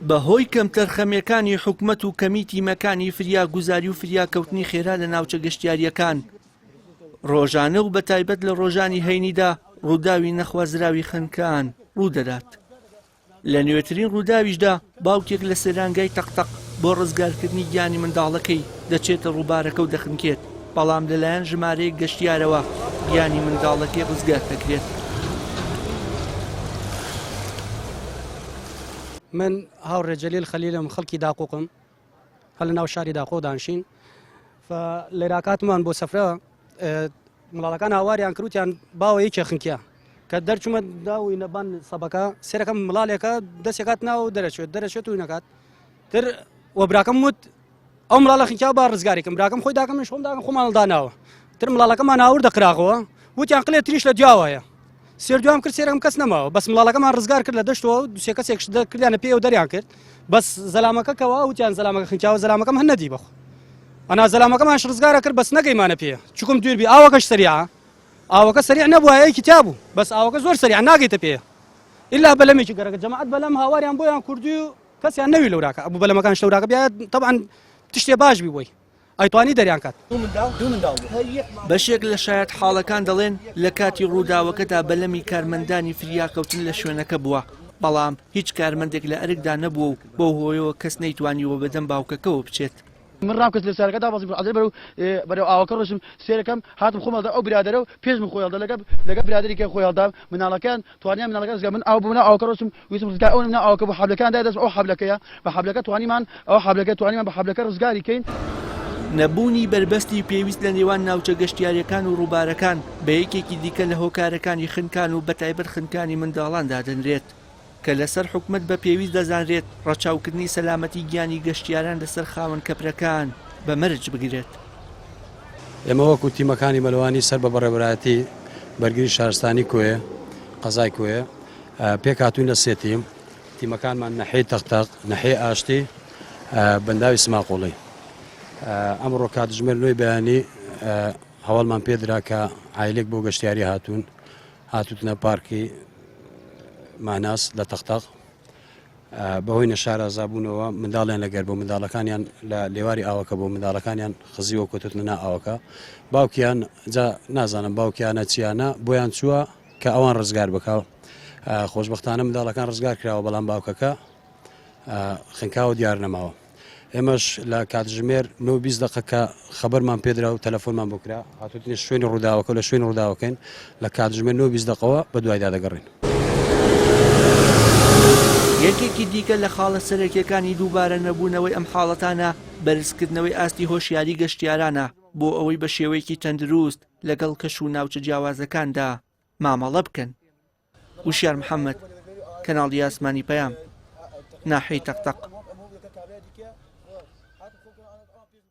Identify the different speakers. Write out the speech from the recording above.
Speaker 1: بەهۆی کەمتەرخەمیەکانی حکومەت و کەمیتی مەکانی فریاگوزاری و فریاکەوتنی خێرا لە ناوچە گەشتیاریەکان ڕۆژانە و بەتایبەت لە ڕۆژانی هەینیدا ڕووداوی نەخوازراوی خەنکان ڕوودەدات. لە نوێترین ڕووداویشدا باوکێک لە سەرانگای تەقتەق بۆ ڕزگارکردنی گیانی منداڵەکەی دەچێتە ڕووبارەکە و دەخنکێت، بەڵام لەلایەن ژمارەیەک گەشتیارەوە گیانی منداڵەکەی ڕزگار دەکرێت.
Speaker 2: من هاوڕێ جەلیل خەلیلم، خەڵکی داقوقم، هەل لە ناو شاری داقۆ دانشین. لێراکاتمان بۆ سەفرە مڵاڵەکان هاواریان کروتیان باوە یەکێ خنکیا کە دەرچوومە داوی نەبان سەبەکە سێرەکەم مڵالێکە دەستێکات ناو دەرەچێت و نەکات تر وە براکەم وت ئەو مڵاڵە خنکیا با ڕزگاریکەم، براکەم خۆی داکەم شۆم داکەم خۆمانڵدا ناوە تر مڵاڵەکەمان هاور دەقراغەوە وتیان قلێ تریش لە دیاوایە سێردوام کرد سێرەکەم کەس نەماوە بەس مڵاڵەکەمان ڕزگار کرد لە دەشتەوە دوسێ کەسێک کردیانە پێ و دەریان کرد بەس زەلامەکەکەوە وتیان زەلامەکە خنکیاوە زەلامەکەم هەر نەدی بەخۆ ئەنا زەلامەکەمانش ڕزگارە کرد بەس نەگەیمانە پێ چکم دووربی ئاوەکەش سریعە ئاوەکە سریع نەبووە یەکی تابوو بەس ئاوەکە زۆر سریع ناگەیتە پێ ئللا بەلەمێکی گەرەکە جەماعەت بەلەم هاواریان بۆیان کوردی و کەسیان نەوی لەوراکە ئەبوو بەلەمەکان شتەوراکە بیا طبعا تشتێ باش بی بۆی ئەیتوانی دەریان کات.
Speaker 1: بەشێک لە شایەت حاڵەکان دەڵێن لە کاتی ڕووداوەکەدا بەلەمی کارمەندانی فریاکەوتن لە شوێنەکە بووە، بەڵام هیچ کارمەندێک لە ئەرکدا نەبووە و بۆ هۆیەوە کەس نەیتوانیوە بەدەم باوکەکەەوە بچێت.
Speaker 3: من ڕامکەس لە سارەکەدا بەزی عەدەل بەرەو ئاوەکە ڕۆژم سێرەکەم هاتم خۆمەڵدا ئەو برادەرە و پێشم خۆیڵدا لەگە برادێکی خۆیڵدا مناڵەکان توانیان مناڵەکە ڕزگار من ئەو بوونا ئاوەکە ڕۆژم ویستم ڕزگار ئەو نمنا ئاوەکە بۆ حەبلەکان دادەست ئەو حەبلەکەیە بە حەبلەکە توانیمان ئەو حەبلەکە توانیمان بە حەبلەکە ڕزگاری کەین.
Speaker 1: نەبوونی بربەستی پێویست لە نێوان ناوچە گەشتیاریەکان و ڕووبارەکان بە یەکێکی دیکە لە هۆکارەکانی خنکان و بەتایبەت خنکانی منداڵاندا دەنرێت کە لەسەر حکومەت بە پێویست دەزانرێت ڕەچاوکردنی سەلامەتی گیانی گەشتیاران لەسەر خاوەن کەپرەکان بە مەرج بگرێت.
Speaker 4: ئێمە وەکو تیمەکانی مەلەوانی سەر بە بەڕێوەبەرایەتی بەرگری شارستانی کۆیە قەزای کۆیە پێک هاتوون لە سێ تیمەکانمان نەحەی تەختەق نەحەی ئاشتی بەنداوی سماقۆڵی. ئەمڕۆ کاتژمێر نوێی بەیانی هەواڵمان پێدرا کە عایلێک بۆ گەشتیاری هاتوتنە پارکی ماناس لە تەختەق بەهۆی نەشارەزابوونەوە منداڵیان لەگەر بۆ منداڵەکانیان لە لێواری ئاوەکە بۆ منداڵەکانیان خزیوە کۆتتنە نا ئاوەکە باوکیان جا نازانم باوکیانە چیانە بۆیان چووە کە ئەوان ڕزگار بکەوە خۆشبەختانە منداڵەکان ڕزگار کراوە بەڵام باوکەکە خنکاوە دیار نەماوە. ئێمەش لە کاتژمێر 9:20 دقیقە خەبەرمان پێدرا و تەلەفۆنمان بۆ کرا هاتووتنی شوێنی ڕووداوەکە لە شوێن ڕووداوەکەین لە کاتژمێر 9:20 دقیقەوە بە دوایدا دەگەڕین.
Speaker 1: یەکێکی دیکە لە خاڵە سەرەکیەکانی دووبارە نەبوونەوەی ئەم حاڵەتانە بەرزکردنەوەی ئاستی هۆشیاری گەشتیارانە بۆ ئەوەی بە شێوەیەکی تەندروست لەگەڵ کەش و ناوچە جیاوازەکاندا مامەڵە بکەن. وشیار محەممەد، کەناڵی ئاسمانی پەیام، ناحەی تەقتەق.